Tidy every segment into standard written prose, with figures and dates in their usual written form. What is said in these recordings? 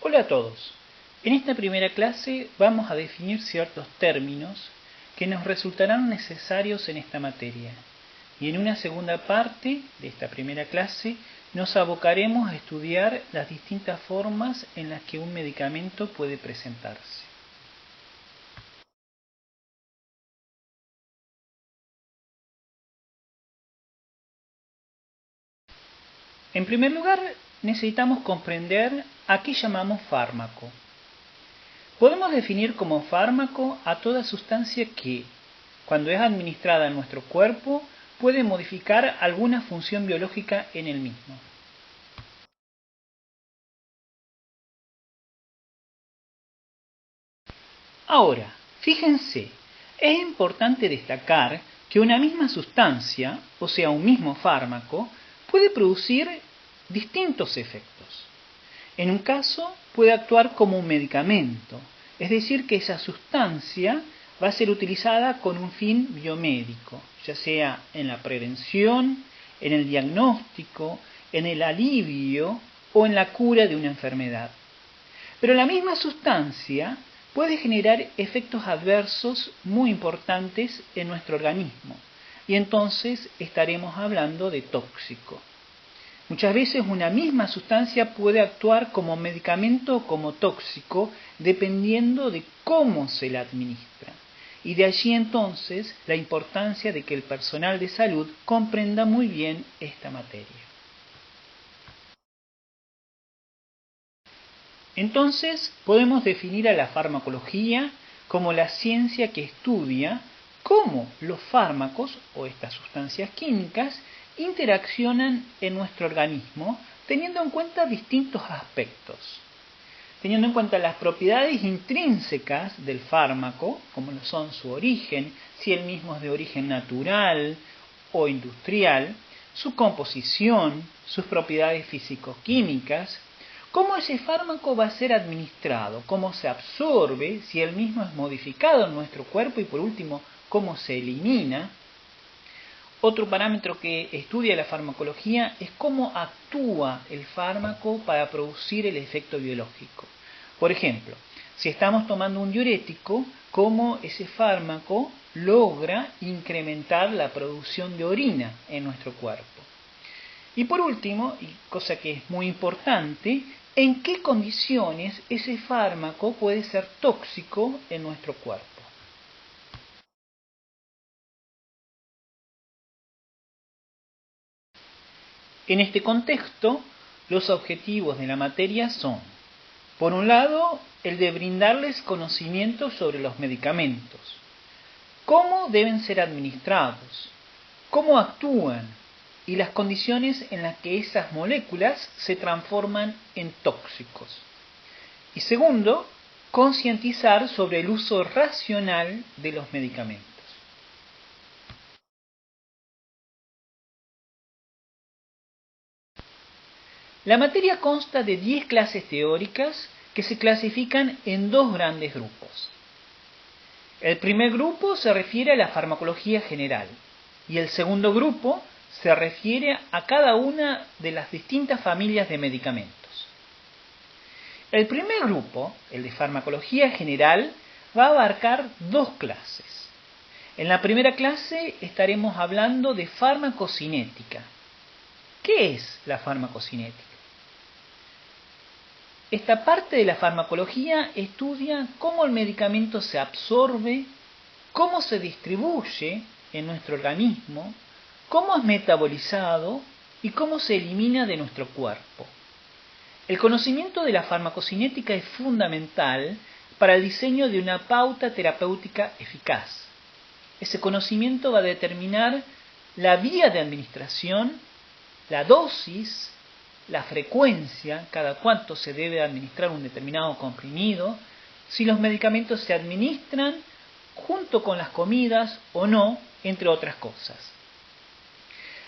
Hola a todos. En esta primera clase vamos a definir ciertos términos que nos resultarán necesarios en esta materia. Y en una segunda parte de esta primera clase nos abocaremos a estudiar las distintas formas en las que un medicamento puede presentarse. En primer lugar, necesitamos comprender a qué llamamos fármaco. Podemos definir como fármaco a toda sustancia que, cuando es administrada en nuestro cuerpo, puede modificar alguna función biológica en el mismo. Ahora, fíjense, es importante destacar que una misma sustancia, o sea, un mismo fármaco, puede producir distintos efectos. En un caso, puede actuar como un medicamento, es decir, que esa sustancia va a ser utilizada con un fin biomédico, ya sea en la prevención, en el diagnóstico, en el alivio o en la cura de una enfermedad. Pero la misma sustancia puede generar efectos adversos muy importantes en nuestro organismo, y entonces estaremos hablando de tóxico. Muchas veces una misma sustancia puede actuar como medicamento o como tóxico dependiendo de cómo se la administra. Y de allí entonces la importancia de que el personal de salud comprenda muy bien esta materia. Entonces podemos definir a la farmacología como la ciencia que estudia cómo los fármacos o estas sustancias químicas interaccionan en nuestro organismo teniendo en cuenta distintos aspectos. Teniendo en cuenta las propiedades intrínsecas del fármaco, como lo son su origen, si el mismo es de origen natural o industrial, su composición, sus propiedades físico-químicas, cómo ese fármaco va a ser administrado, cómo se absorbe, si el mismo es modificado en nuestro cuerpo y por último, cómo se elimina. Otro parámetro que estudia la farmacología es cómo actúa el fármaco para producir el efecto biológico. Por ejemplo, si estamos tomando un diurético, cómo ese fármaco logra incrementar la producción de orina en nuestro cuerpo. Y por último, y cosa que es muy importante, en qué condiciones ese fármaco puede ser tóxico en nuestro cuerpo. En este contexto, los objetivos de la materia son, por un lado, el de brindarles conocimiento sobre los medicamentos, cómo deben ser administrados, cómo actúan y las condiciones en las que esas moléculas se transforman en tóxicos. Y segundo, concientizar sobre el uso racional de los medicamentos. La materia consta de 10 clases teóricas que se clasifican en dos grandes grupos. El primer grupo se refiere a la farmacología general y el segundo grupo se refiere a cada una de las distintas familias de medicamentos. El primer grupo, el de farmacología general, va a abarcar dos clases. En la primera clase estaremos hablando de farmacocinética. ¿Qué es la farmacocinética? Esta parte de la farmacología estudia cómo el medicamento se absorbe, cómo se distribuye en nuestro organismo, cómo es metabolizado y cómo se elimina de nuestro cuerpo. El conocimiento de la farmacocinética es fundamental para el diseño de una pauta terapéutica eficaz. Ese conocimiento va a determinar la vía de administración, la dosis, la frecuencia, cada cuánto se debe administrar un determinado comprimido, si los medicamentos se administran junto con las comidas o no, entre otras cosas.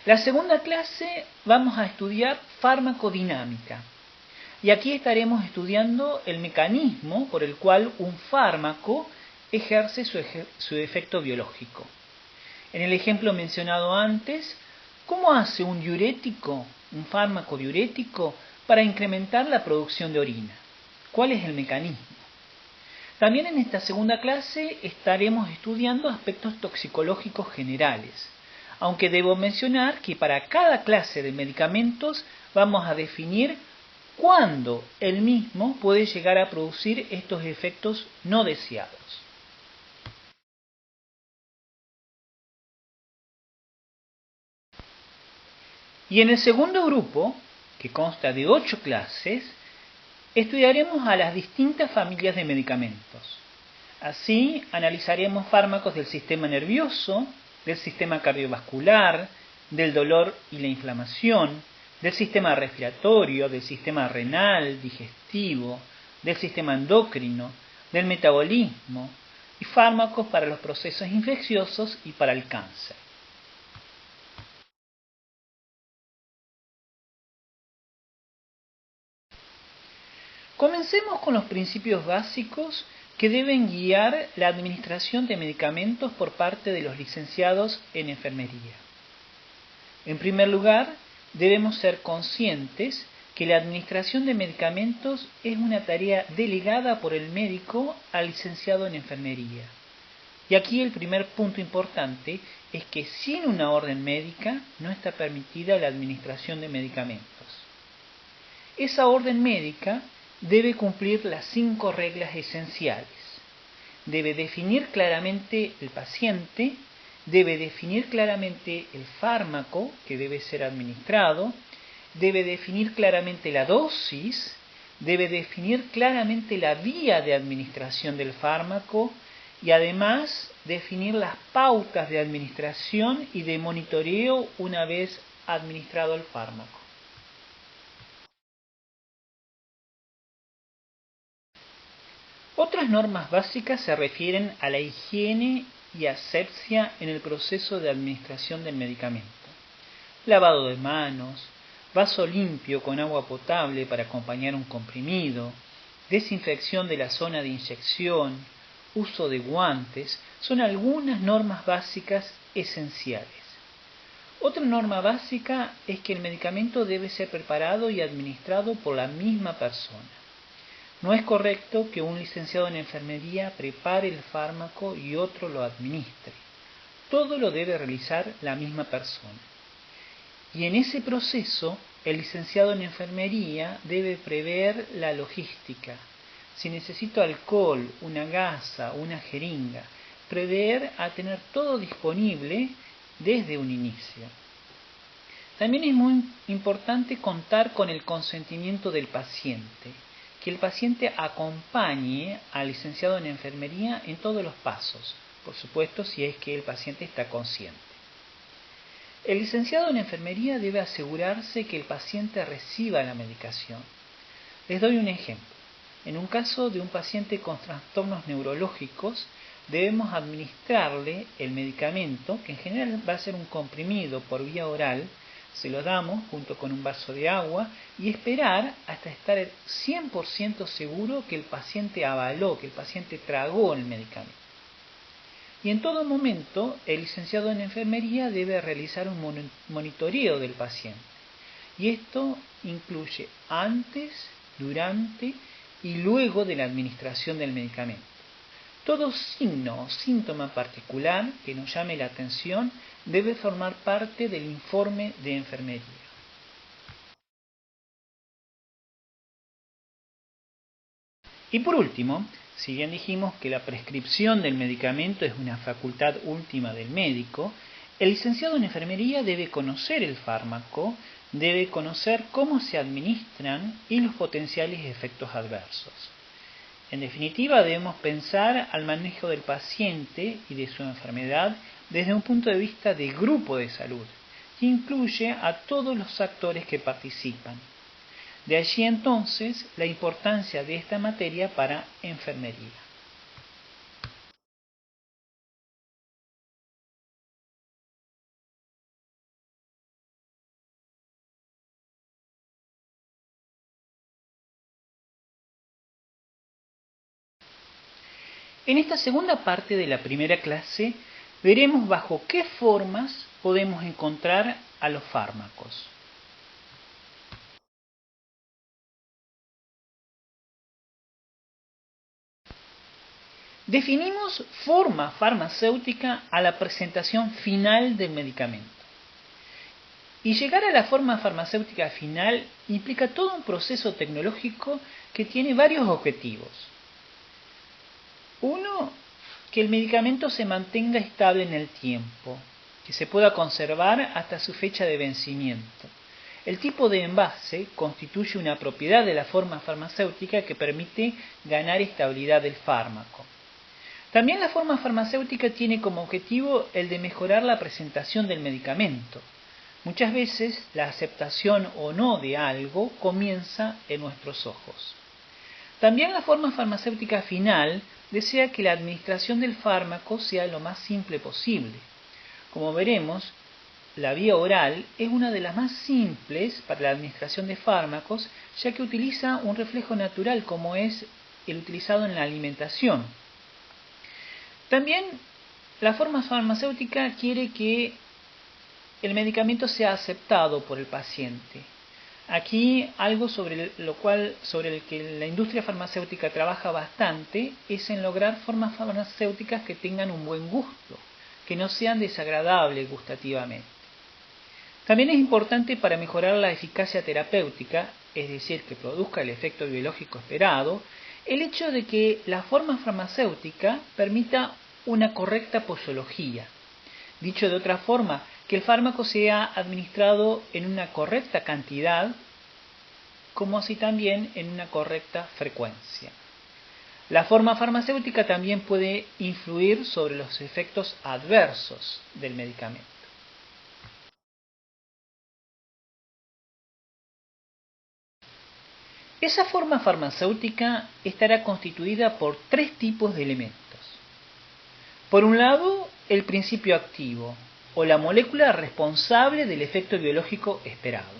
La segunda clase vamos a estudiar farmacodinámica. Y aquí estaremos estudiando el mecanismo por el cual un fármaco ejerce su efecto biológico. En el ejemplo mencionado antes, ¿cómo hace un diurético, un fármaco diurético, para incrementar la producción de orina? cuál es el mecanismo. También en esta segunda clase estaremos estudiando aspectos toxicológicos generales, aunque debo mencionar que para cada clase de medicamentos vamos a definir cuándo el mismo puede llegar a producir estos efectos no deseados. Y en el segundo grupo, que consta de 8 clases, estudiaremos a las distintas familias de medicamentos. Así, analizaremos fármacos del sistema nervioso, del sistema cardiovascular, del dolor y la inflamación, del sistema respiratorio, del sistema renal, digestivo, del sistema endocrino, del metabolismo y fármacos para los procesos infecciosos y para el cáncer. Comencemos con los principios básicos que deben guiar la administración de medicamentos por parte de los licenciados en enfermería. En primer lugar, debemos ser conscientes que la administración de medicamentos es una tarea delegada por el médico al licenciado en enfermería. Y aquí el primer punto importante es que sin una orden médica no está permitida la administración de medicamentos. Esa orden médica debe cumplir las 5 reglas esenciales. Debe definir claramente el paciente, debe definir claramente el fármaco que debe ser administrado, debe definir claramente la dosis, debe definir claramente la vía de administración del fármaco y además definir las pautas de administración y de monitoreo una vez administrado el fármaco. Otras normas básicas se refieren a la higiene y asepsia en el proceso de administración del medicamento. Lavado de manos, vaso limpio con agua potable para acompañar un comprimido, desinfección de la zona de inyección, uso de guantes, son algunas normas básicas esenciales. Otra norma básica es que el medicamento debe ser preparado y administrado por la misma persona. No es correcto que un licenciado en enfermería prepare el fármaco y otro lo administre. Todo lo debe realizar la misma persona. Y en ese proceso, el licenciado en enfermería debe prever la logística. Si necesito alcohol, una gasa, una jeringa, prever a tener todo disponible desde un inicio. También es muy importante contar con el consentimiento del paciente, que el paciente acompañe al licenciado en enfermería en todos los pasos, por supuesto si es que el paciente está consciente. El licenciado en enfermería debe asegurarse que el paciente reciba la medicación. Les doy un ejemplo. En un caso de un paciente con trastornos neurológicos, debemos administrarle el medicamento, que en general va a ser un comprimido por vía oral, se lo damos junto con un vaso de agua y esperar hasta estar 100% seguro que el paciente avaló, que el paciente tragó el medicamento. Y en todo momento, el licenciado en enfermería debe realizar un monitoreo del paciente. Y esto incluye antes, durante y luego de la administración del medicamento. Todo signo o síntoma particular que nos llame la atención debe formar parte del informe de enfermería. Y por último, si bien dijimos que la prescripción del medicamento es una facultad última del médico, el licenciado en enfermería debe conocer el fármaco, debe conocer cómo se administran y los potenciales efectos adversos. En definitiva, debemos pensar al manejo del paciente y de su enfermedad desde un punto de vista de grupo de salud, que incluye a todos los actores que participan. De allí entonces la importancia de esta materia para enfermería. En esta segunda parte de la primera clase veremos bajo qué formas podemos encontrar a los fármacos. Definimos forma farmacéutica a la presentación final del medicamento. Y llegar a la forma farmacéutica final implica todo un proceso tecnológico que tiene varios objetivos. Uno, que el medicamento se mantenga estable en el tiempo, que se pueda conservar hasta su fecha de vencimiento. El tipo de envase constituye una propiedad de la forma farmacéutica que permite ganar estabilidad del fármaco. También la forma farmacéutica tiene como objetivo el de mejorar la presentación del medicamento. Muchas veces la aceptación o no de algo comienza en nuestros ojos. También la forma farmacéutica final desea que la administración del fármaco sea lo más simple posible. Como veremos, la vía oral es una de las más simples para la administración de fármacos, ya que utiliza un reflejo natural como es el utilizado en la alimentación. También la forma farmacéutica quiere que el medicamento sea aceptado por el paciente. Aquí algo sobre el que la industria farmacéutica trabaja bastante es en lograr formas farmacéuticas que tengan un buen gusto, que no sean desagradables gustativamente. También es importante para mejorar la eficacia terapéutica, es decir, que produzca el efecto biológico esperado, el hecho de que la forma farmacéutica permita una correcta posología. Dicho de otra forma, que el fármaco sea administrado en una correcta cantidad, como así también en una correcta frecuencia. La forma farmacéutica también puede influir sobre los efectos adversos del medicamento. Esa forma farmacéutica estará constituida por tres tipos de elementos. Por un lado, el principio activo, o la molécula responsable del efecto biológico esperado.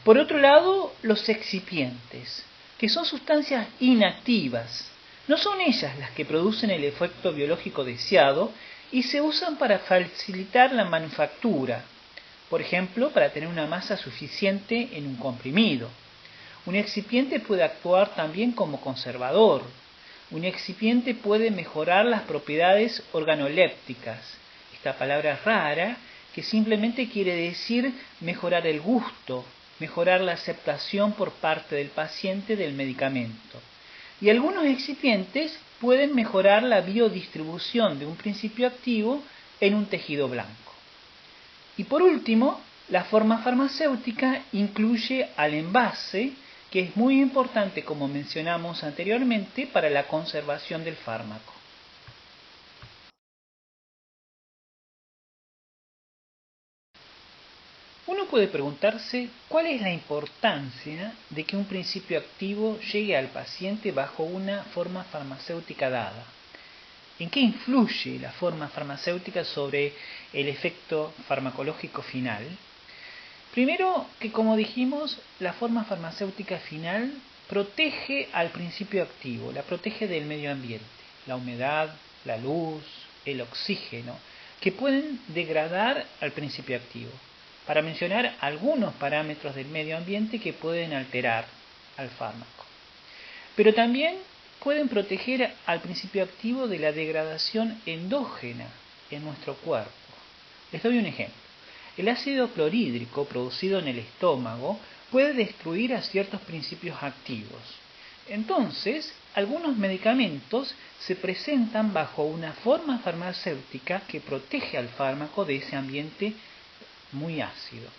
Por otro lado, los excipientes, que son sustancias inactivas. No son ellas las que producen el efecto biológico deseado y se usan para facilitar la manufactura, por ejemplo, para tener una masa suficiente en un comprimido. Un excipiente puede actuar también como conservador. Un excipiente puede mejorar las propiedades organolépticas. Esta palabra es rara, que simplemente quiere decir mejorar el gusto, mejorar la aceptación por parte del paciente del medicamento. Y algunos excipientes pueden mejorar la biodistribución de un principio activo en un tejido blanco. Y por último, la forma farmacéutica incluye al envase, que es muy importante, como mencionamos anteriormente, para la conservación del fármaco. Uno puede preguntarse cuál es la importancia de que un principio activo llegue al paciente bajo una forma farmacéutica dada. ¿En qué influye la forma farmacéutica sobre el efecto farmacológico final? Primero, que como dijimos, la forma farmacéutica final protege al principio activo, la protege del medio ambiente, la humedad, la luz, el oxígeno, que pueden degradar al principio activo, para mencionar algunos parámetros del medio ambiente que pueden alterar al fármaco. Pero también pueden proteger al principio activo de la degradación endógena en nuestro cuerpo. Les doy un ejemplo. El ácido clorhídrico producido en el estómago puede destruir a ciertos principios activos. Entonces, algunos medicamentos se presentan bajo una forma farmacéutica que protege al fármaco de ese ambiente muy ácido.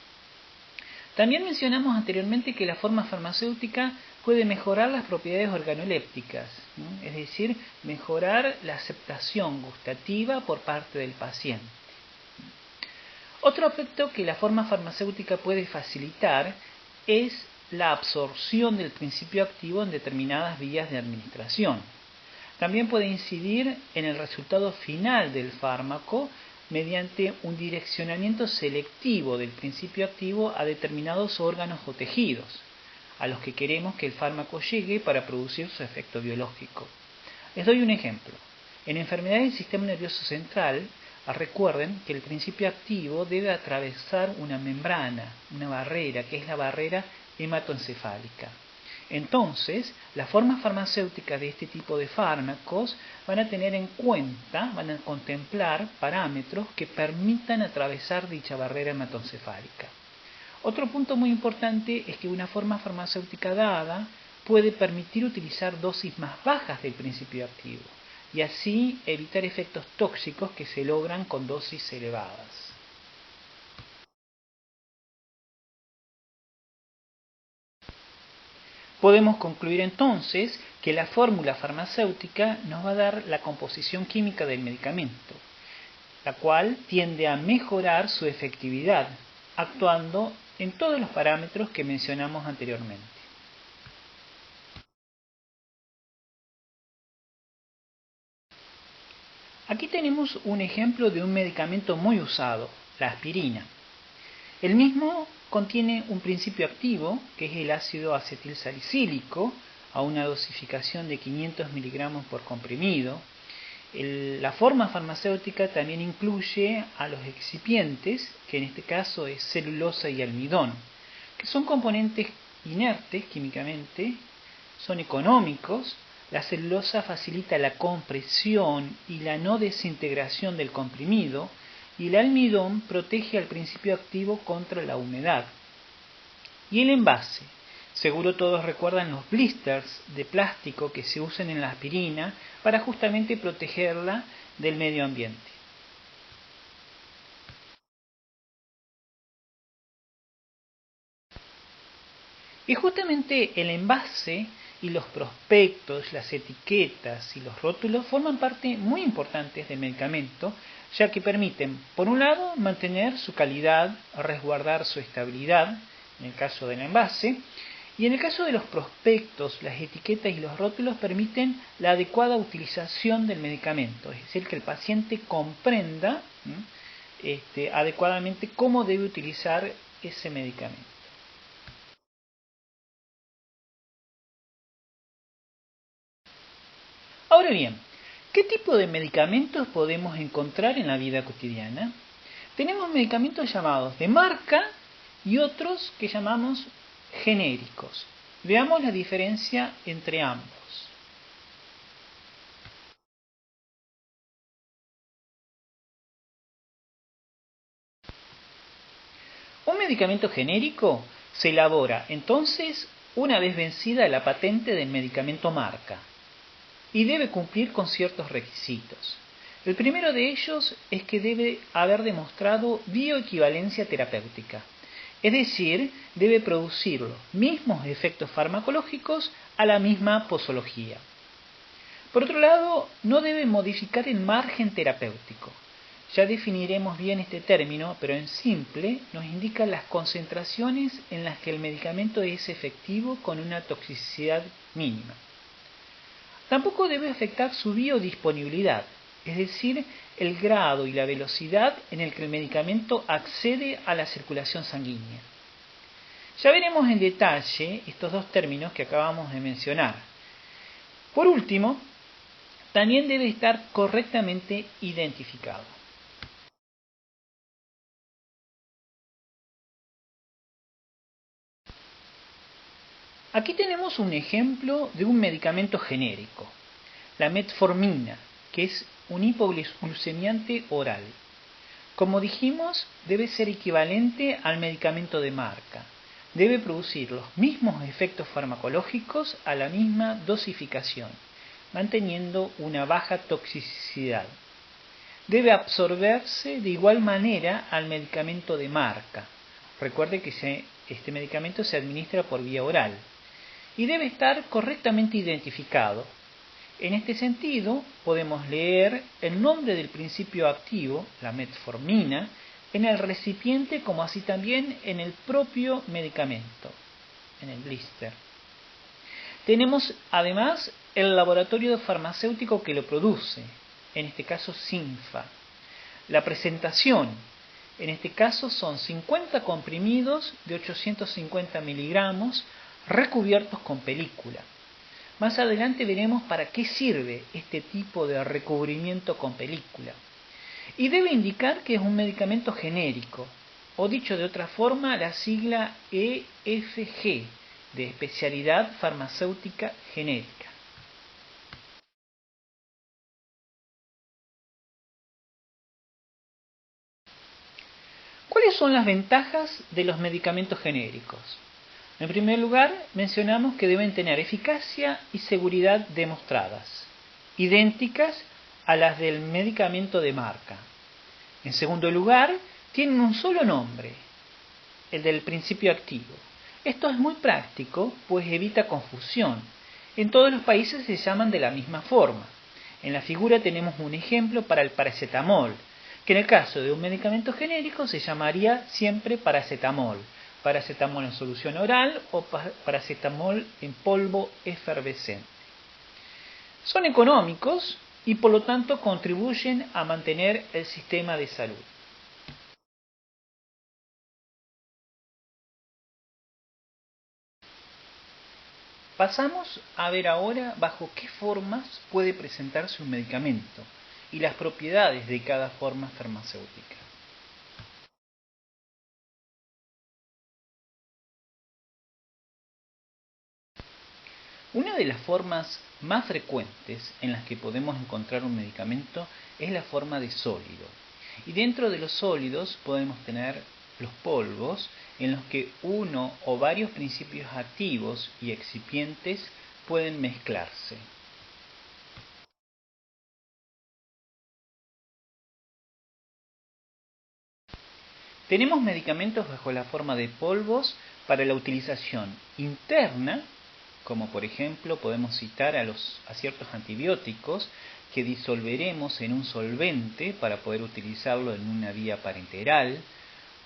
También mencionamos anteriormente que la forma farmacéutica puede mejorar las propiedades organolépticas, ¿no? Es decir, mejorar la aceptación gustativa por parte del paciente. Otro aspecto que la forma farmacéutica puede facilitar es la absorción del principio activo en determinadas vías de administración. También puede incidir en el resultado final del fármaco mediante un direccionamiento selectivo del principio activo a determinados órganos o tejidos, a los que queremos que el fármaco llegue para producir su efecto biológico. Les doy un ejemplo. En enfermedades del sistema nervioso central, recuerden que el principio activo debe atravesar una membrana, una barrera, que es la barrera hematoencefálica. Entonces, las formas farmacéuticas de este tipo de fármacos van a tener en cuenta, van a contemplar parámetros que permitan atravesar dicha barrera hematoencefálica. Otro punto muy importante es que una forma farmacéutica dada puede permitir utilizar dosis más bajas del principio activo y así evitar efectos tóxicos que se logran con dosis elevadas. Podemos concluir entonces que la fórmula farmacéutica nos va a dar la composición química del medicamento, la cual tiende a mejorar su efectividad, actuando en todos los parámetros que mencionamos anteriormente. Aquí tenemos un ejemplo de un medicamento muy usado, la aspirina. El mismo contiene un principio activo, que es el ácido acetilsalicílico, a una dosificación de 500 miligramos por comprimido. La forma farmacéutica también incluye a los excipientes, que en este caso es celulosa y almidón, que son componentes inertes químicamente, son económicos. La celulosa facilita la compresión y la no desintegración del comprimido, y el almidón protege al principio activo contra la humedad. Y el envase. Seguro todos recuerdan los blisters de plástico que se usan en la aspirina para justamente protegerla del medio ambiente. Y justamente el envase y los prospectos, las etiquetas y los rótulos forman parte muy importantes del medicamento, ya que permiten, por un lado, mantener su calidad, resguardar su estabilidad, en el caso del envase, y en el caso de los prospectos, las etiquetas y los rótulos permiten la adecuada utilización del medicamento, es decir, que el paciente comprenda adecuadamente cómo debe utilizar ese medicamento. Ahora bien, ¿qué tipo de medicamentos podemos encontrar en la vida cotidiana? Tenemos medicamentos llamados de marca y otros que llamamos genéricos. Veamos la diferencia entre ambos. Un medicamento genérico se elabora entonces una vez vencida la patente del medicamento marca y debe cumplir con ciertos requisitos. El primero de ellos es que debe haber demostrado bioequivalencia terapéutica, es decir, debe producir los mismos efectos farmacológicos a la misma posología. Por otro lado, no debe modificar el margen terapéutico. Ya definiremos bien este término, pero en simple nos indica las concentraciones en las que el medicamento es efectivo con una toxicidad mínima. Tampoco debe afectar su biodisponibilidad, es decir, el grado y la velocidad en el que el medicamento accede a la circulación sanguínea. Ya veremos en detalle estos dos términos que acabamos de mencionar. Por último, también debe estar correctamente identificado. Aquí tenemos un ejemplo de un medicamento genérico, la metformina, que es un hipoglucemiante oral. Como dijimos, debe ser equivalente al medicamento de marca. Debe producir los mismos efectos farmacológicos a la misma dosificación, manteniendo una baja toxicidad. Debe absorberse de igual manera al medicamento de marca. Recuerde que este medicamento se administra por vía oral y debe estar correctamente identificado. En este sentido, podemos leer el nombre del principio activo, la metformina, en el recipiente como así también en el propio medicamento, en el blister. Tenemos además el laboratorio farmacéutico que lo produce, en este caso Sinfa. La presentación, en este caso son 50 comprimidos de 850 miligramos recubiertos con película. Más adelante veremos para qué sirve este tipo de recubrimiento con película. Y debe indicar que es un medicamento genérico, o dicho de otra forma, la sigla EFG, de especialidad farmacéutica genérica. ¿Cuáles son las ventajas de los medicamentos genéricos? En primer lugar, mencionamos que deben tener eficacia y seguridad demostradas, idénticas a las del medicamento de marca. En segundo lugar, tienen un solo nombre, el del principio activo. Esto es muy práctico, pues evita confusión. En todos los países se llaman de la misma forma. En la figura tenemos un ejemplo para el paracetamol, que en el caso de un medicamento genérico se llamaría siempre paracetamol, paracetamol en solución oral o paracetamol en polvo efervescente. Son económicos y por lo tanto contribuyen a mantener el sistema de salud. Pasamos a ver ahora bajo qué formas puede presentarse un medicamento y las propiedades de cada forma farmacéutica. Una de las formas más frecuentes en las que podemos encontrar un medicamento es la forma de sólido. Y dentro de los sólidos podemos tener los polvos, en los que uno o varios principios activos y excipientes pueden mezclarse. Tenemos medicamentos bajo la forma de polvos para la utilización interna, como por ejemplo podemos citar a ciertos antibióticos que disolveremos en un solvente para poder utilizarlo en una vía parenteral,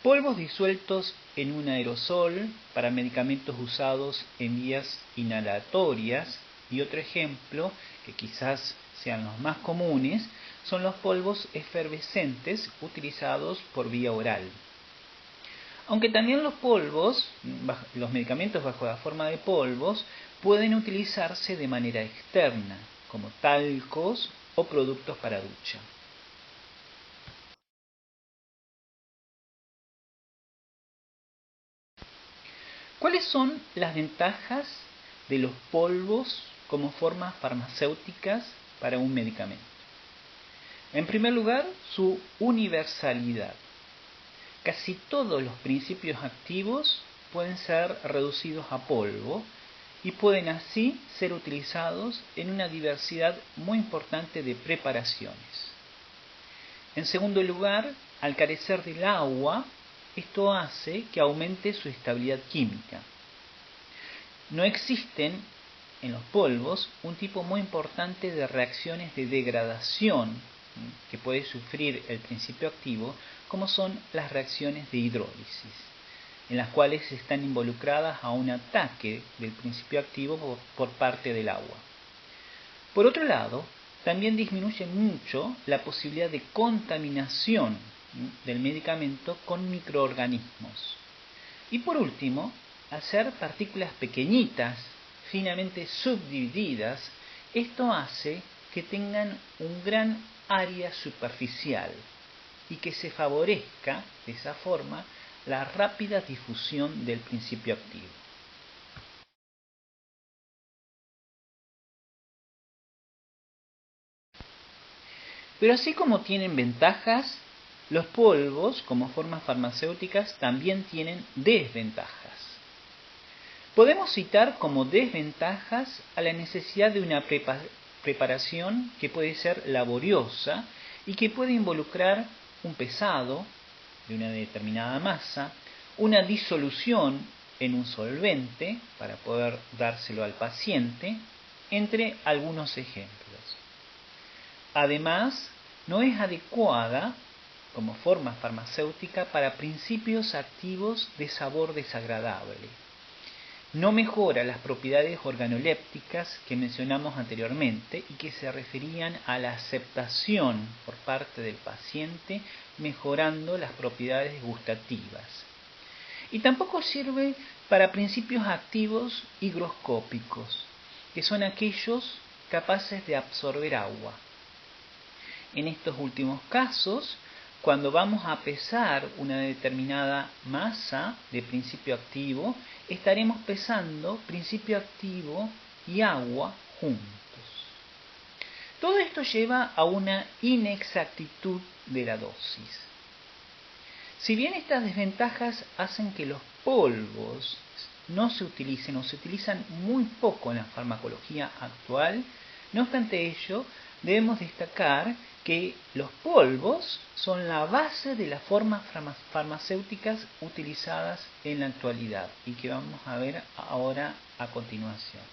polvos disueltos en un aerosol para medicamentos usados en vías inhalatorias, y otro ejemplo, que quizás sean los más comunes, son los polvos efervescentes utilizados por vía oral. Aunque también los medicamentos bajo la forma de polvos, pueden utilizarse de manera externa, como talcos o productos para ducha. ¿Cuáles son las ventajas de los polvos como formas farmacéuticas para un medicamento? En primer lugar, su universalidad. Casi todos los principios activos pueden ser reducidos a polvo y pueden así ser utilizados en una diversidad muy importante de preparaciones. En segundo lugar, al carecer del agua, esto hace que aumente su estabilidad química. No existen en los polvos un tipo muy importante de reacciones de degradación que puede sufrir el principio activo, como son las reacciones de hidrólisis, en las cuales están involucradas a un ataque del principio activo por parte del agua. Por otro lado, también disminuye mucho la posibilidad de contaminación del medicamento con microorganismos. Y por último, al ser partículas pequeñitas, finamente subdivididas, esto hace que tengan un gran área superficial y que se favorezca de esa forma la rápida difusión del principio activo. Pero así como tienen ventajas, los polvos como formas farmacéuticas también tienen desventajas. Podemos citar como desventajas a la necesidad de una preparación que puede ser laboriosa y que puede involucrar un pesado de una determinada masa, una disolución en un solvente para poder dárselo al paciente, entre algunos ejemplos. Además, no es adecuada como forma farmacéutica para principios activos de sabor desagradable. No mejora las propiedades organolépticas que mencionamos anteriormente y que se referían a la aceptación por parte del paciente, mejorando las propiedades gustativas. Y tampoco sirve para principios activos higroscópicos, que son aquellos capaces de absorber agua. En estos últimos casos, cuando vamos a pesar una determinada masa de principio activo, estaremos pesando principio activo y agua juntos. Todo esto lleva a una inexactitud de la dosis. Si bien estas desventajas hacen que los polvos no se utilicen o se utilizan muy poco en la farmacología actual, no obstante ello, debemos destacar que los polvos son la base de las formas farmacéuticas utilizadas en la actualidad y que vamos a ver ahora a continuación.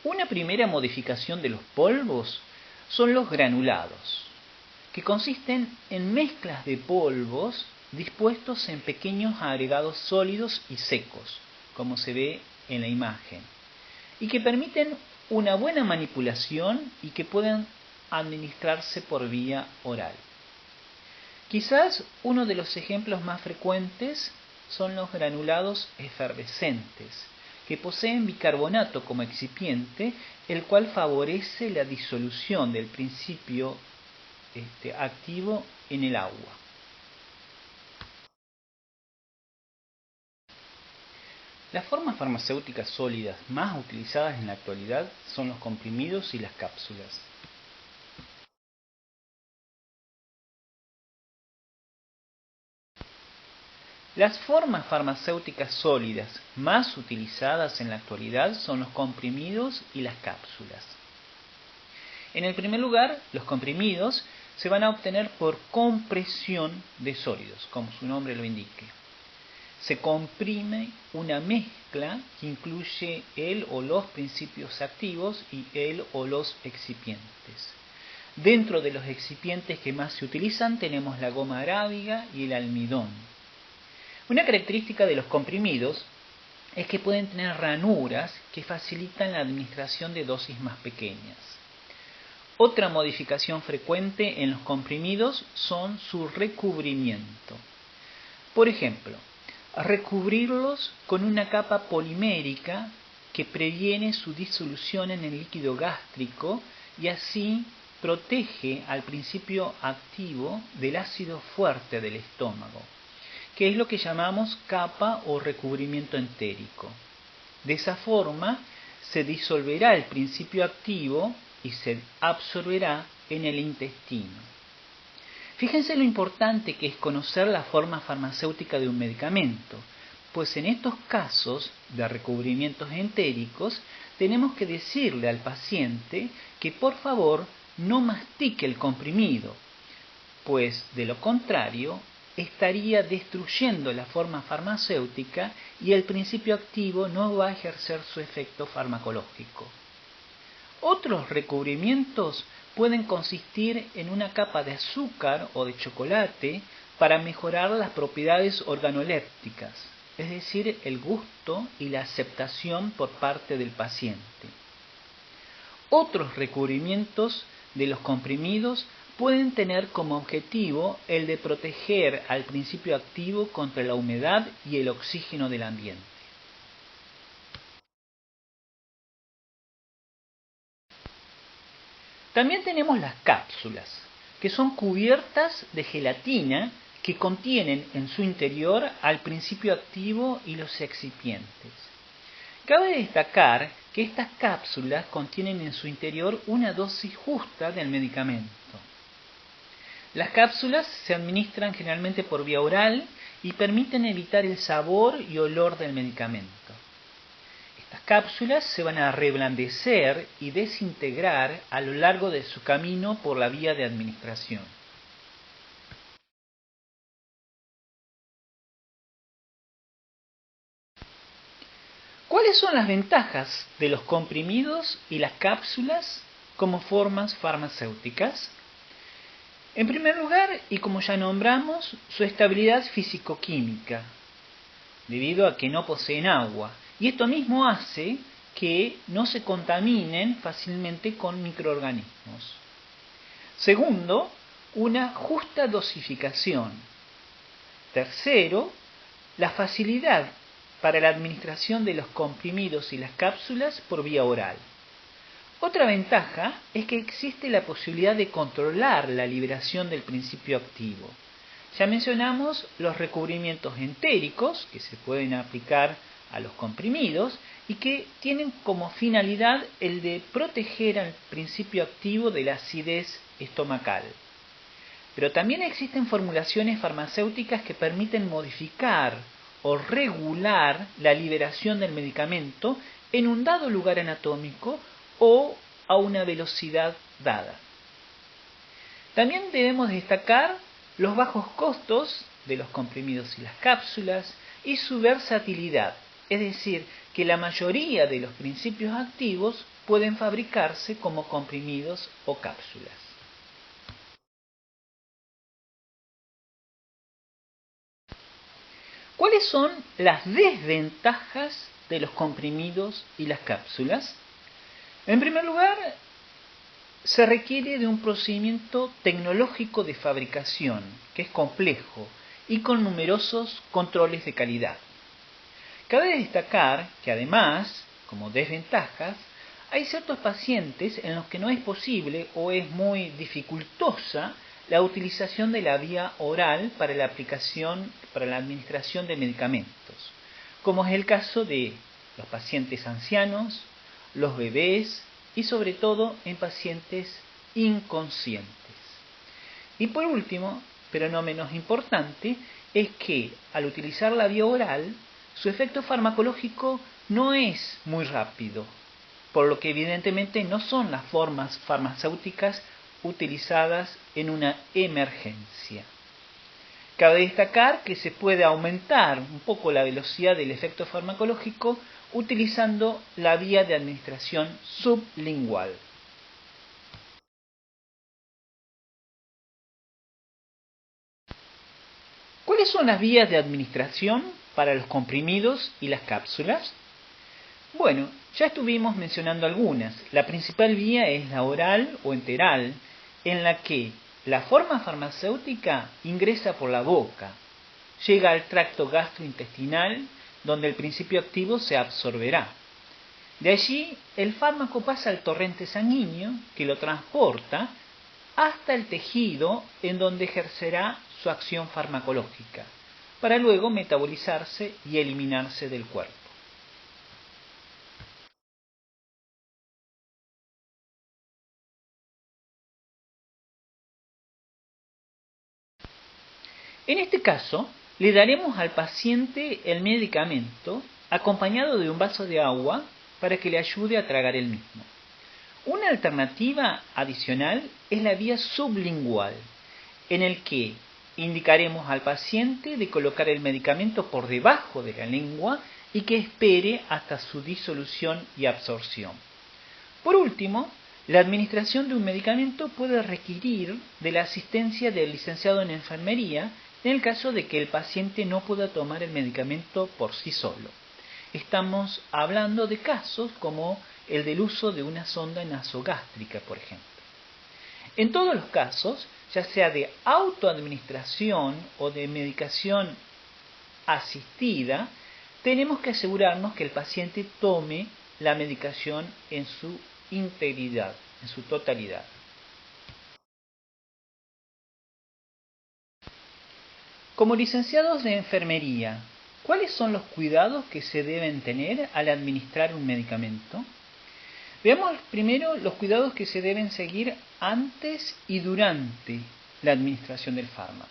Una primera modificación de los polvos son los granulados, que consisten en mezclas de polvos dispuestos en pequeños agregados sólidos y secos, como se ve en la imagen, y que permiten una buena manipulación y que pueden administrarse por vía oral. Quizás uno de los ejemplos más frecuentes son los granulados efervescentes, que poseen bicarbonato como excipiente, el cual favorece la disolución del principio activo en el agua. Las formas farmacéuticas sólidas más utilizadas en la actualidad son los comprimidos y las cápsulas. Las formas farmacéuticas sólidas más utilizadas en la actualidad son los comprimidos y las cápsulas. En el primer lugar, los comprimidos se van a obtener por compresión de sólidos, como su nombre lo indique. Se comprime una mezcla que incluye el o los principios activos y el o los excipientes. Dentro de los excipientes que más se utilizan tenemos la goma arábiga y el almidón. Una característica de los comprimidos es que pueden tener ranuras que facilitan la administración de dosis más pequeñas. Otra modificación frecuente en los comprimidos son su recubrimiento. Por ejemplo, recubrirlos con una capa polimérica que previene su disolución en el líquido gástrico y así protege al principio activo del ácido fuerte del estómago, que es lo que llamamos capa o recubrimiento entérico. De esa forma se disolverá el principio activo y se absorberá en el intestino. Fíjense lo importante que es conocer la forma farmacéutica de un medicamento, pues en estos casos de recubrimientos entéricos tenemos que decirle al paciente que por favor no mastique el comprimido, pues de lo contrario estaría destruyendo la forma farmacéutica y el principio activo no va a ejercer su efecto farmacológico. Otros recubrimientos pueden consistir en una capa de azúcar o de chocolate para mejorar las propiedades organolépticas, es decir, el gusto y la aceptación por parte del paciente. Otros recubrimientos de los comprimidos pueden tener como objetivo el de proteger al principio activo contra la humedad y el oxígeno del ambiente. También tenemos las cápsulas, que son cubiertas de gelatina que contienen en su interior al principio activo y los excipientes. Cabe destacar que estas cápsulas contienen en su interior una dosis justa del medicamento. Las cápsulas se administran generalmente por vía oral y permiten evitar el sabor y olor del medicamento. Estas cápsulas se van a reblandecer y desintegrar a lo largo de su camino por la vía de administración. ¿Cuáles son las ventajas de los comprimidos y las cápsulas como formas farmacéuticas? En primer lugar, y como ya nombramos, su estabilidad físico-química, debido a que no poseen agua, y esto mismo hace que no se contaminen fácilmente con microorganismos. Segundo, una justa dosificación. Tercero, la facilidad para la administración de los comprimidos y las cápsulas por vía oral. Otra ventaja es que existe la posibilidad de controlar la liberación del principio activo, Ya mencionamos los recubrimientos entéricos que se pueden aplicar a los comprimidos y que tienen como finalidad el de proteger al principio activo de la acidez estomacal. Pero también existen formulaciones farmacéuticas que permiten modificar o regular la liberación del medicamento en un dado lugar anatómico o a una velocidad dada. También debemos destacar los bajos costos de los comprimidos y las cápsulas y su versatilidad, es decir, que la mayoría de los principios activos pueden fabricarse como comprimidos o cápsulas. ¿Cuáles son las desventajas de los comprimidos y las cápsulas? En primer lugar, se requiere de un procedimiento tecnológico de fabricación, que es complejo y con numerosos controles de calidad. Cabe destacar que además, como desventajas, hay ciertos pacientes en los que no es posible o es muy dificultosa la utilización de la vía oral para la administración de medicamentos, como es el caso de los pacientes ancianos, los bebés y sobre todo en pacientes inconscientes. Y por último, pero no menos importante, es que al utilizar la vía oral, su efecto farmacológico no es muy rápido, por lo que evidentemente no son las formas farmacéuticas utilizadas en una emergencia. Cabe destacar que se puede aumentar un poco la velocidad del efecto farmacológico utilizando la vía de administración sublingual. ¿Cuáles son las vías de administración para los comprimidos y las cápsulas? Bueno, ya estuvimos mencionando algunas. La principal vía es la oral o enteral, en la que la forma farmacéutica ingresa por la boca, llega al tracto gastrointestinal, donde el principio activo se absorberá. De allí, el fármaco pasa al torrente sanguíneo, que lo transporta hasta el tejido en donde ejercerá su acción farmacológica, para luego metabolizarse y eliminarse del cuerpo. En este caso, le daremos al paciente el medicamento acompañado de un vaso de agua para que le ayude a tragar el mismo. Una alternativa adicional es la vía sublingual, en el que indicaremos al paciente de colocar el medicamento por debajo de la lengua y que espere hasta su disolución y absorción. Por último, la administración de un medicamento puede requerir de la asistencia del licenciado en enfermería en el caso de que el paciente no pueda tomar el medicamento por sí solo. Estamos hablando de casos como el del uso de una sonda nasogástrica, por ejemplo. En todos los casos, ya sea de autoadministración o de medicación asistida, tenemos que asegurarnos que el paciente tome la medicación en su integridad, en su totalidad. Como licenciados de enfermería, ¿cuáles son los cuidados que se deben tener al administrar un medicamento? Veamos primero los cuidados que se deben seguir antes y durante la administración del fármaco.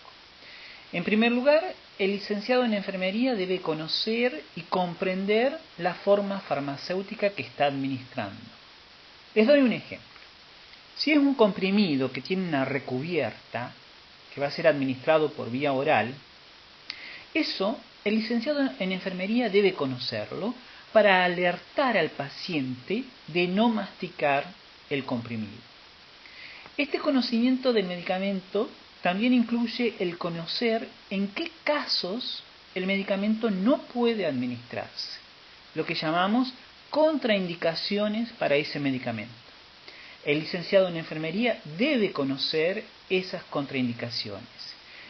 En primer lugar, el licenciado en enfermería debe conocer y comprender la forma farmacéutica que está administrando. Les doy un ejemplo. Si es un comprimido que tiene una recubierta, que va a ser administrado por vía oral, eso el licenciado en enfermería debe conocerlo para alertar al paciente de no masticar el comprimido. Este conocimiento del medicamento también incluye el conocer en qué casos el medicamento no puede administrarse, lo que llamamos contraindicaciones para ese medicamento. El licenciado en enfermería debe conocer esas contraindicaciones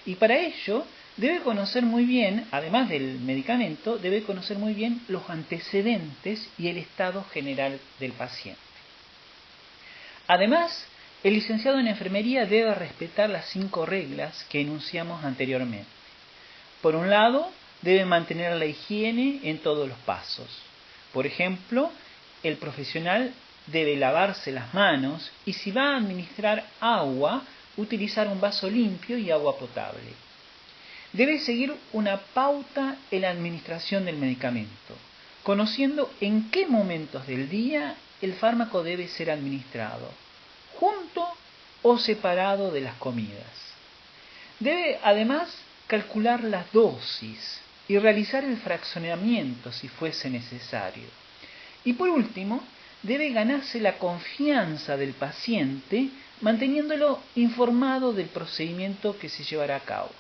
y para ello debe conocer muy bien, además del medicamento, debe conocer muy bien los antecedentes y el estado general del paciente. Además, el licenciado en enfermería debe respetar las 5 reglas que enunciamos anteriormente. Por un lado, debe mantener la higiene en todos los pasos. Por ejemplo, el profesional debe lavarse las manos y si va a administrar agua, utilizar un vaso limpio y agua potable. Debe seguir una pauta en la administración del medicamento, conociendo en qué momentos del día el fármaco debe ser administrado, junto o separado de las comidas. Debe además calcular las dosis y realizar el fraccionamiento si fuese necesario. Y por último, debe ganarse la confianza del paciente manteniéndolo informado del procedimiento que se llevará a cabo.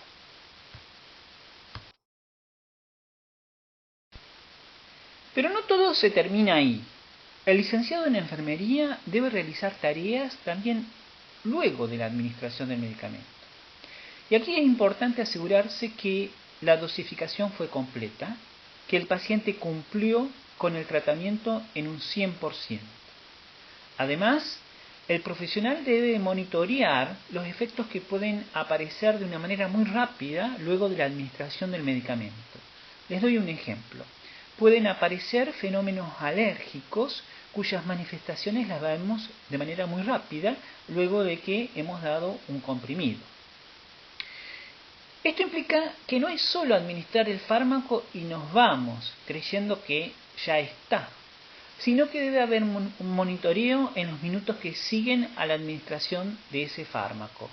Pero no todo se termina ahí. El licenciado en enfermería debe realizar tareas también luego de la administración del medicamento. Y aquí es importante asegurarse que la dosificación fue completa, que el paciente cumplió con el tratamiento en un 100%. Además, el profesional debe monitorear los efectos que pueden aparecer de una manera muy rápida luego de la administración del medicamento. Les doy un ejemplo. Pueden aparecer fenómenos alérgicos cuyas manifestaciones las vemos de manera muy rápida luego de que hemos dado un comprimido. Esto implica que no es solo administrar el fármaco y nos vamos creyendo que ya está, sino que debe haber un monitoreo en los minutos que siguen a la administración de ese fármaco.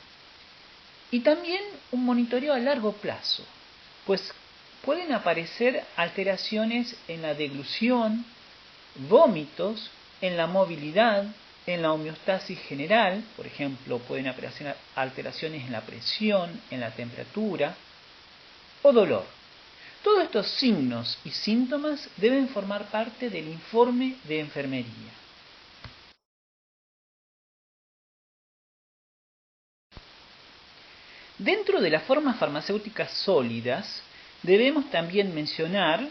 Y también un monitoreo a largo plazo, pues pueden aparecer alteraciones en la deglución, vómitos, en la movilidad, en la homeostasis general, por ejemplo, pueden aparecer alteraciones en la presión, en la temperatura, o dolor. Todos estos signos y síntomas deben formar parte del informe de enfermería. Dentro de las formas farmacéuticas sólidas, debemos también mencionar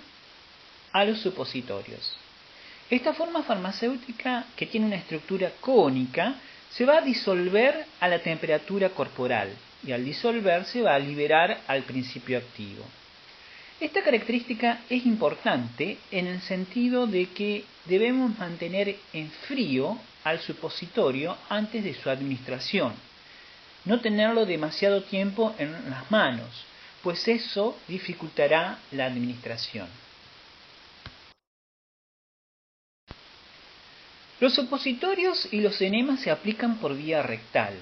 a los supositorios. Esta forma farmacéutica, que tiene una estructura cónica, se va a disolver a la temperatura corporal y al disolverse va a liberar al principio activo. Esta característica es importante en el sentido de que debemos mantener en frío al supositorio antes de su administración. No tenerlo demasiado tiempo en las manos, pues eso dificultará la administración. Los supositorios y los enemas se aplican por vía rectal.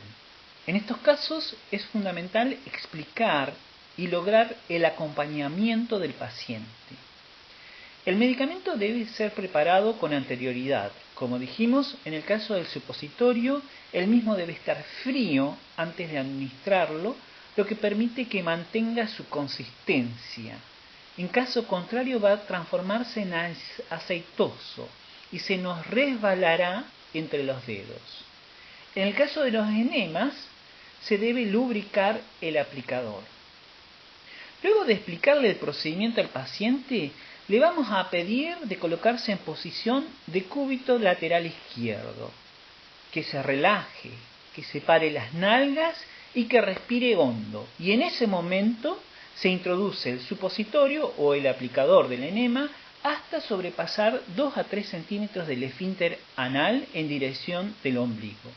En estos casos es fundamental explicar y lograr el acompañamiento del paciente. El medicamento debe ser preparado con anterioridad. Como dijimos, en el caso del supositorio, el mismo debe estar frío antes de administrarlo, lo que permite que mantenga su consistencia. En caso contrario va a transformarse en aceitoso y se nos resbalará entre los dedos. En el caso de los enemas, se debe lubricar el aplicador. Luego de explicarle el procedimiento al paciente, le vamos a pedir de colocarse en posición de cúbito lateral izquierdo, que se relaje, que separe las nalgas y que respire hondo. Y en ese momento se introduce el supositorio o el aplicador del enema hasta sobrepasar 2 a 3 centímetros del esfínter anal en dirección del ombligo.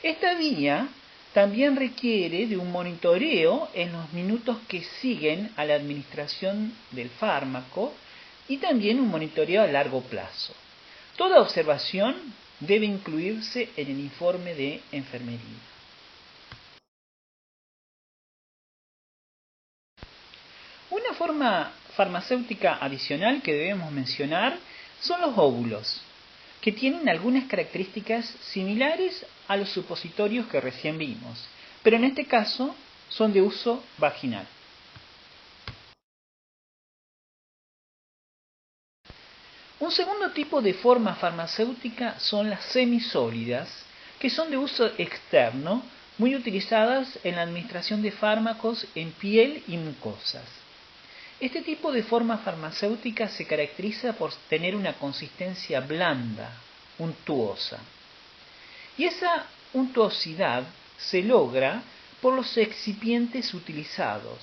Esta vía también requiere de un monitoreo en los minutos que siguen a la administración del fármaco y también un monitoreo a largo plazo. Toda observación debe incluirse en el informe de enfermería. Una forma farmacéutica adicional que debemos mencionar son los óvulos, que tienen algunas características similares a los supositorios que recién vimos, pero en este caso son de uso vaginal. Un segundo tipo de forma farmacéutica son las semisólidas, que son de uso externo, muy utilizadas en la administración de fármacos en piel y mucosas. Este tipo de forma farmacéutica se caracteriza por tener una consistencia blanda, untuosa. Y esa untuosidad se logra por los excipientes utilizados,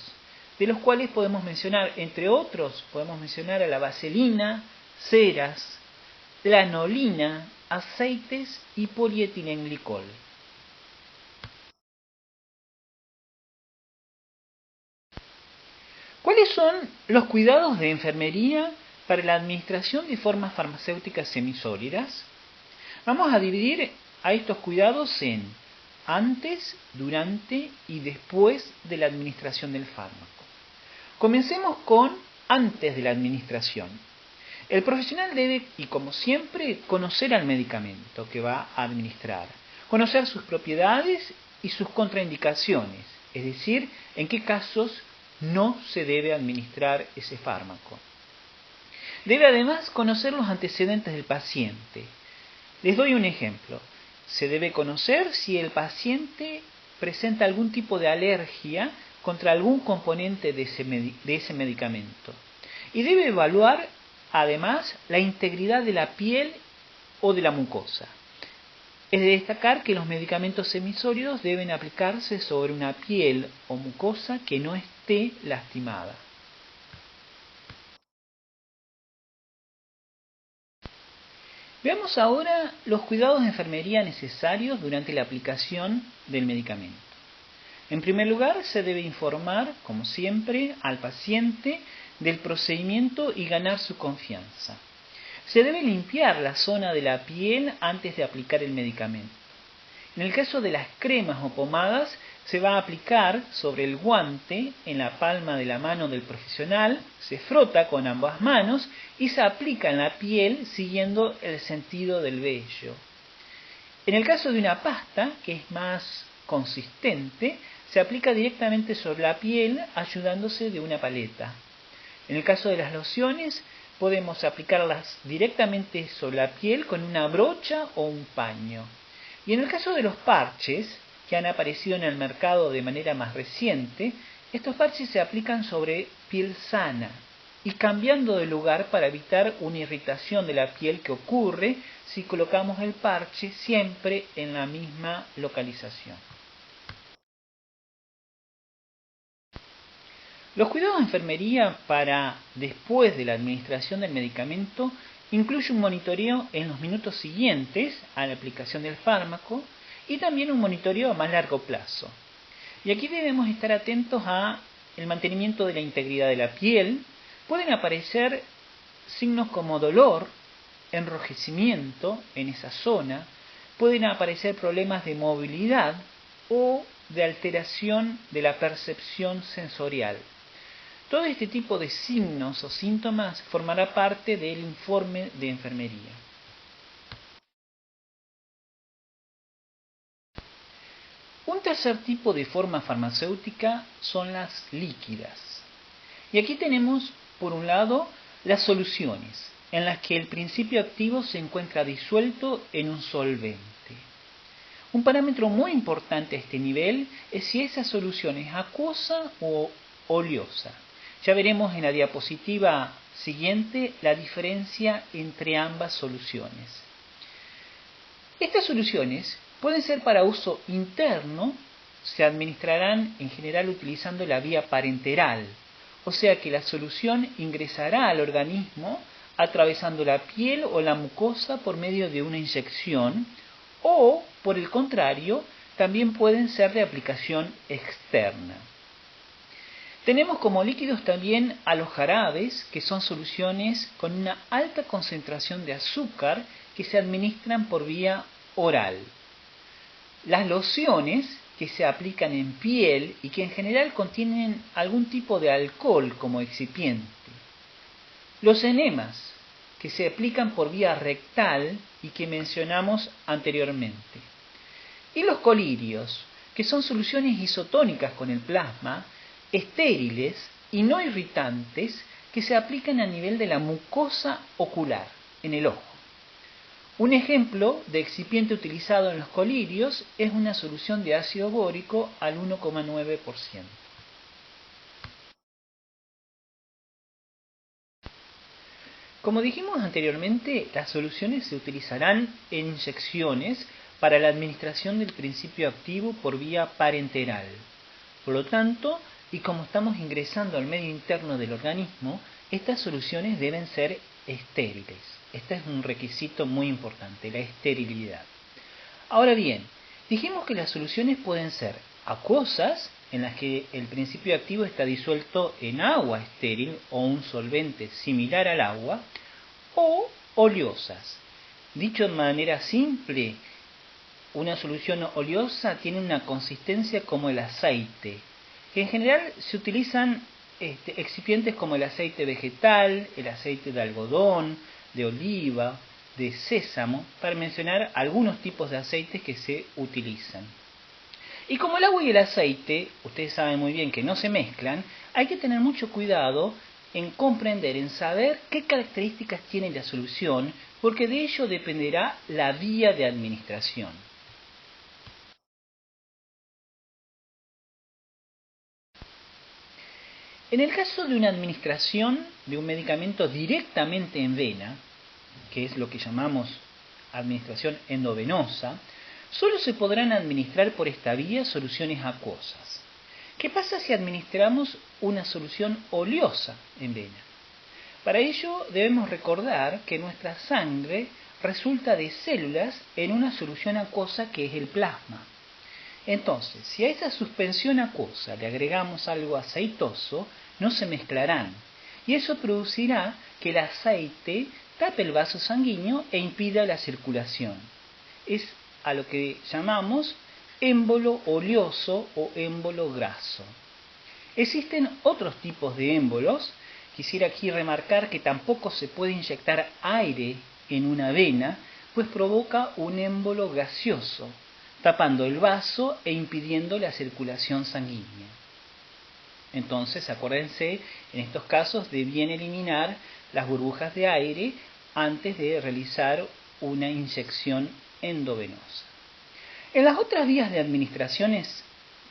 de los cuales podemos mencionar, entre otros, podemos mencionar a la vaselina, ceras, lanolina, aceites y polietilenglicol. ¿Cuáles son los cuidados de enfermería para la administración de formas farmacéuticas semisólidas? Vamos a dividir a estos cuidados en antes, durante y después de la administración del fármaco. Comencemos con antes de la administración. El profesional debe, y como siempre, conocer al medicamento que va a administrar, conocer sus propiedades y sus contraindicaciones, es decir, en qué casos no se debe administrar ese fármaco. Debe además conocer los antecedentes del paciente. Les doy un ejemplo. Se debe conocer si el paciente presenta algún tipo de alergia contra algún componente de ese medicamento. Y debe evaluar además la integridad de la piel o de la mucosa. Es de destacar que los medicamentos semisólidos deben aplicarse sobre una piel o mucosa que no esté lastimada. Veamos ahora los cuidados de enfermería necesarios durante la aplicación del medicamento. En primer lugar, se debe informar, como siempre, al paciente del procedimiento y ganar su confianza. Se debe limpiar la zona de la piel antes de aplicar el medicamento. En el caso de las cremas o pomadas, se va a aplicar sobre el guante en la palma de la mano del profesional, se frota con ambas manos y se aplica en la piel siguiendo el sentido del vello. En el caso de una pasta, que es más consistente, se aplica directamente sobre la piel ayudándose de una paleta. En el caso de las lociones, podemos aplicarlas directamente sobre la piel con una brocha o un paño. Y en el caso de los parches, que han aparecido en el mercado de manera más reciente, estos parches se aplican sobre piel sana y cambiando de lugar para evitar una irritación de la piel que ocurre si colocamos el parche siempre en la misma localización. Los cuidados de enfermería para después de la administración del medicamento incluye un monitoreo en los minutos siguientes a la aplicación del fármaco y también un monitoreo a más largo plazo. Y aquí debemos estar atentos a el mantenimiento de la integridad de la piel. Pueden aparecer signos como dolor, enrojecimiento en esa zona, pueden aparecer problemas de movilidad o de alteración de la percepción sensorial. Todo este tipo de signos o síntomas formará parte del informe de enfermería. Un tercer tipo de forma farmacéutica son las líquidas. Y aquí tenemos, por un lado, las soluciones, en las que el principio activo se encuentra disuelto en un solvente. Un parámetro muy importante a este nivel es si esa solución es acuosa o oleosa. Ya veremos en la diapositiva siguiente la diferencia entre ambas soluciones. Estas soluciones pueden ser para uso interno, se administrarán en general utilizando la vía parenteral, o sea que la solución ingresará al organismo atravesando la piel o la mucosa por medio de una inyección, o, por el contrario, también pueden ser de aplicación externa. Tenemos como líquidos también a los jarabes, que son soluciones con una alta concentración de azúcar que se administran por vía oral. Las lociones, que se aplican en piel y que en general contienen algún tipo de alcohol como excipiente. Los enemas, que se aplican por vía rectal y que mencionamos anteriormente. Y los colirios, que son soluciones isotónicas con el plasma, estériles y no irritantes que se aplican a nivel de la mucosa ocular, en el ojo. Un ejemplo de excipiente utilizado en los colirios es una solución de ácido bórico al 1,9%. Como dijimos anteriormente, las soluciones se utilizarán en inyecciones para la administración del principio activo por vía parenteral. Por lo tanto, y como estamos ingresando al medio interno del organismo, estas soluciones deben ser estériles. Este es un requisito muy importante, la esterilidad. Ahora bien, dijimos que las soluciones pueden ser acuosas, en las que el principio activo está disuelto en agua estéril o un solvente similar al agua, o oleosas. Dicho de manera simple, una solución oleosa tiene una consistencia como el aceite. En general se utilizan excipientes como el aceite vegetal, el aceite de algodón, de oliva, de sésamo, para mencionar algunos tipos de aceites que se utilizan. Y como el agua y el aceite, ustedes saben muy bien que no se mezclan, hay que tener mucho cuidado en comprender, en saber qué características tiene la solución, porque de ello dependerá la vía de administración. En el caso de una administración de un medicamento directamente en vena, que es lo que llamamos administración endovenosa, solo se podrán administrar por esta vía soluciones acuosas. ¿Qué pasa si administramos una solución oleosa en vena? Para ello debemos recordar que nuestra sangre resulta de células en una solución acuosa que es el plasma. Entonces, si a esa suspensión acuosa le agregamos algo aceitoso, no se mezclarán, y eso producirá que el aceite tape el vaso sanguíneo e impida la circulación. Es a lo que llamamos émbolo oleoso o émbolo graso. Existen otros tipos de émbolos. Quisiera aquí remarcar que tampoco se puede inyectar aire en una vena, pues provoca un émbolo gaseoso, tapando el vaso e impidiendo la circulación sanguínea. Entonces, acuérdense, en estos casos de bien eliminar las burbujas de aire antes de realizar una inyección endovenosa. En las otras vías de administraciones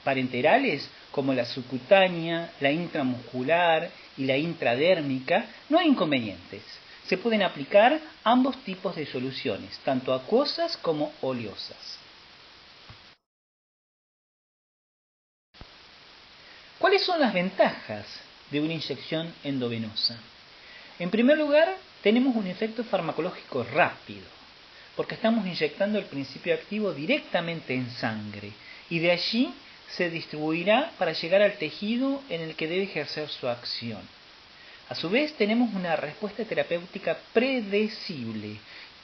parenterales, como la subcutánea, la intramuscular y la intradérmica, no hay inconvenientes. Se pueden aplicar ambos tipos de soluciones, tanto acuosas como oleosas. ¿Cuáles son las ventajas de una inyección endovenosa? En primer lugar, tenemos un efecto farmacológico rápido, porque estamos inyectando el principio activo directamente en sangre y de allí se distribuirá para llegar al tejido en el que debe ejercer su acción. A su vez, tenemos una respuesta terapéutica predecible,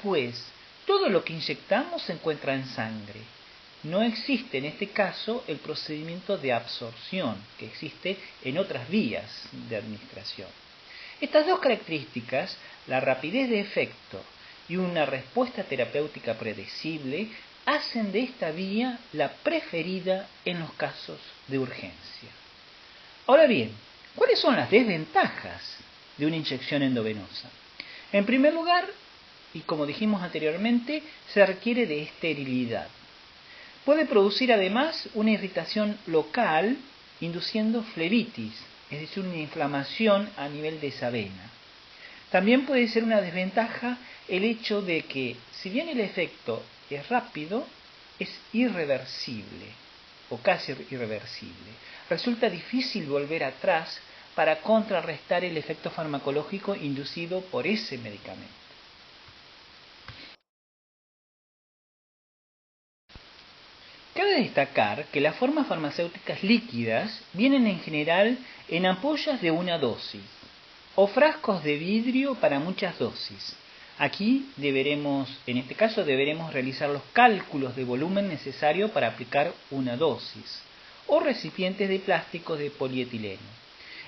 pues todo lo que inyectamos se encuentra en sangre. No existe en este caso el procedimiento de absorción que existe en otras vías de administración. Estas dos características, la rapidez de efecto y una respuesta terapéutica predecible, hacen de esta vía la preferida en los casos de urgencia. Ahora bien, ¿cuáles son las desventajas de una inyección endovenosa? En primer lugar, y como dijimos anteriormente, se requiere de esterilidad. Puede producir además una irritación local, induciendo flebitis, es decir, una inflamación a nivel de esa vena. También puede ser una desventaja el hecho de que, si bien el efecto es rápido, es irreversible o casi irreversible. Resulta difícil volver atrás para contrarrestar el efecto farmacológico inducido por ese medicamento. Cabe destacar que las formas farmacéuticas líquidas vienen en general en ampollas de una dosis o frascos de vidrio para muchas dosis. Aquí en este caso deberemos realizar los cálculos de volumen necesario para aplicar una dosis, o recipientes de plástico de polietileno.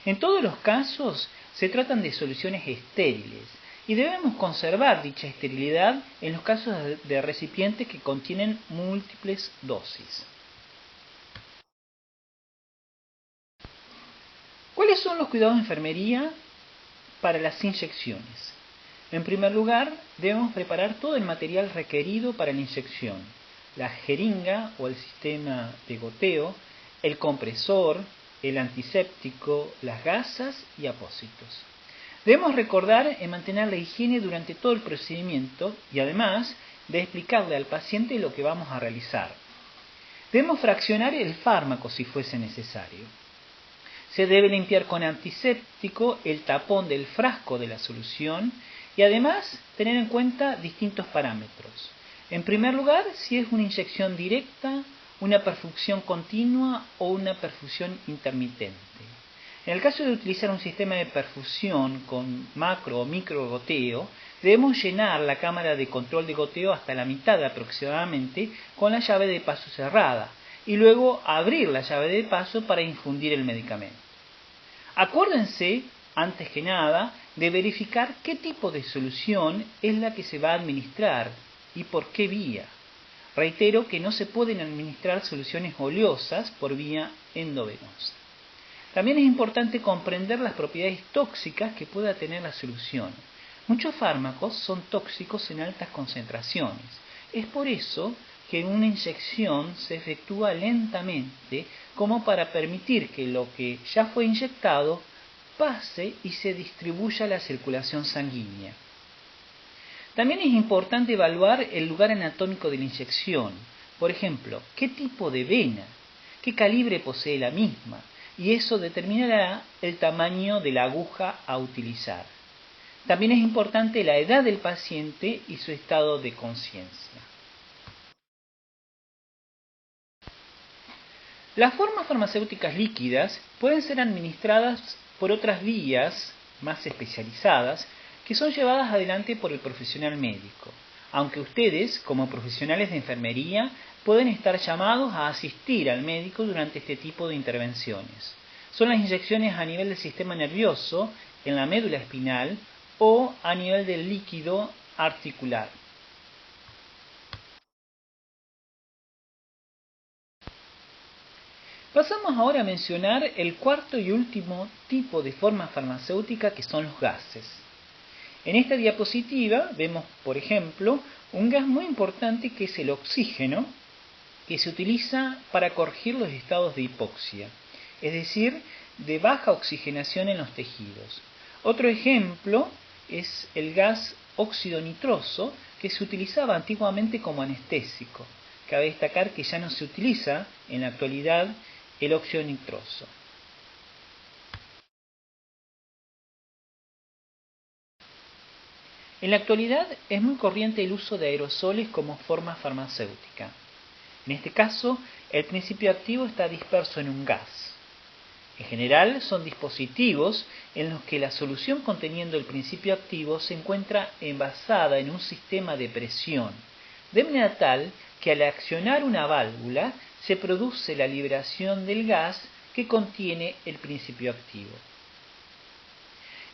En todos los casos se tratan de soluciones estériles y debemos conservar dicha esterilidad en los casos de recipientes que contienen múltiples dosis. ¿Cuáles son los cuidados de enfermería para las inyecciones? En primer lugar, debemos preparar todo el material requerido para la inyección: la jeringa o el sistema de goteo, el compresor, el antiséptico, las gasas y apósitos. Debemos recordar en mantener la higiene durante todo el procedimiento y además de explicarle al paciente lo que vamos a realizar. Debemos fraccionar el fármaco si fuese necesario. Se debe limpiar con antiséptico el tapón del frasco de la solución y además tener en cuenta distintos parámetros. En primer lugar, si es una inyección directa, una perfusión continua o una perfusión intermitente. En el caso de utilizar un sistema de perfusión con macro o micro goteo, debemos llenar la cámara de control de goteo hasta la mitad aproximadamente con la llave de paso cerrada y luego abrir la llave de paso para infundir el medicamento. Acuérdense, antes que nada, de verificar qué tipo de solución es la que se va a administrar y por qué vía. Reitero que no se pueden administrar soluciones oleosas por vía endovenosa. También es importante comprender las propiedades tóxicas que pueda tener la solución. Muchos fármacos son tóxicos en altas concentraciones. Es por eso que una inyección se efectúa lentamente como para permitir que lo que ya fue inyectado pase y se distribuya a la circulación sanguínea. También es importante evaluar el lugar anatómico de la inyección. Por ejemplo, qué tipo de vena, qué calibre posee la misma, y eso determinará el tamaño de la aguja a utilizar. También es importante la edad del paciente y su estado de conciencia. Las formas farmacéuticas líquidas pueden ser administradas por otras vías más especializadas que son llevadas adelante por el profesional médico, aunque ustedes, como profesionales de enfermería, pueden estar llamados a asistir al médico durante este tipo de intervenciones. Son las inyecciones a nivel del sistema nervioso, en la médula espinal o a nivel del líquido articular. Pasamos ahora a mencionar el cuarto y último tipo de forma farmacéutica, que son los gases. En esta diapositiva vemos, por ejemplo, un gas muy importante que es el oxígeno, que se utiliza para corregir los estados de hipoxia, es decir, de baja oxigenación en los tejidos. Otro ejemplo es el gas óxido nitroso, que se utilizaba antiguamente como anestésico. Cabe destacar que ya no se utiliza en la actualidad el óxido nitroso. En la actualidad es muy corriente el uso de aerosoles como forma farmacéutica. En este caso, el principio activo está disperso en un gas. En general, son dispositivos en los que la solución conteniendo el principio activo se encuentra envasada en un sistema de presión, de manera tal que al accionar una válvula se produce la liberación del gas que contiene el principio activo.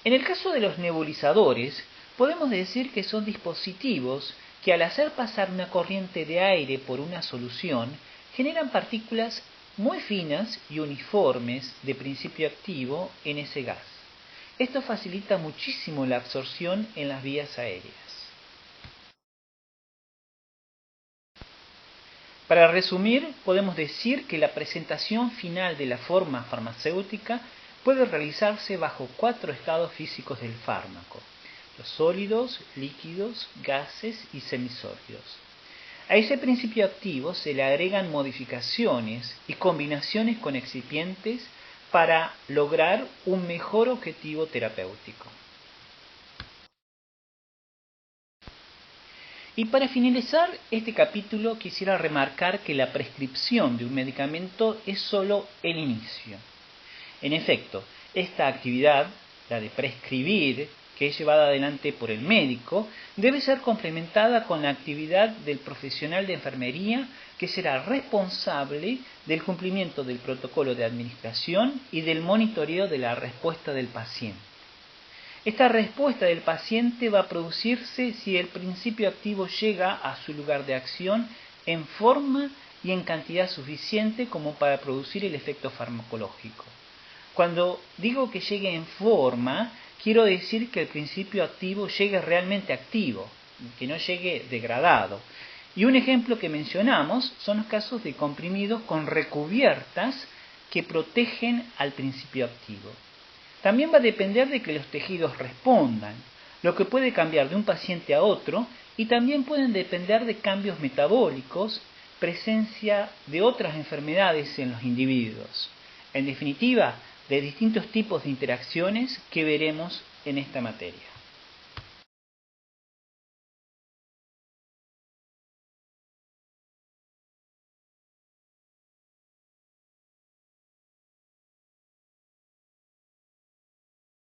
En el caso de los nebulizadores, podemos decir que son dispositivos que al hacer pasar una corriente de aire por una solución, generan partículas muy finas y uniformes de principio activo en ese gas. Esto facilita muchísimo la absorción en las vías aéreas. Para resumir, podemos decir que la presentación final de la forma farmacéutica puede realizarse bajo 4 estados físicos del fármaco: los sólidos, líquidos, gases y semisólidos. A ese principio activo se le agregan modificaciones y combinaciones con excipientes para lograr un mejor objetivo terapéutico. Y para finalizar este capítulo quisiera remarcar que la prescripción de un medicamento es solo el inicio. En efecto, esta actividad, la de prescribir, que es llevada adelante por el médico, debe ser complementada con la actividad del profesional de enfermería, que será responsable del cumplimiento del protocolo de administración y del monitoreo de la respuesta del paciente. Esta respuesta del paciente va a producirse si el principio activo llega a su lugar de acción en forma y en cantidad suficiente como para producir el efecto farmacológico. Cuando digo que llegue en forma, quiero decir que el principio activo llegue realmente activo, que no llegue degradado. Y un ejemplo que mencionamos son los casos de comprimidos con recubiertas que protegen al principio activo. También va a depender de que los tejidos respondan. Lo que puede cambiar de un paciente a otro y también pueden depender de cambios metabólicos, presencia de otras enfermedades en los individuos. En definitiva, de distintos tipos de interacciones que veremos en esta materia.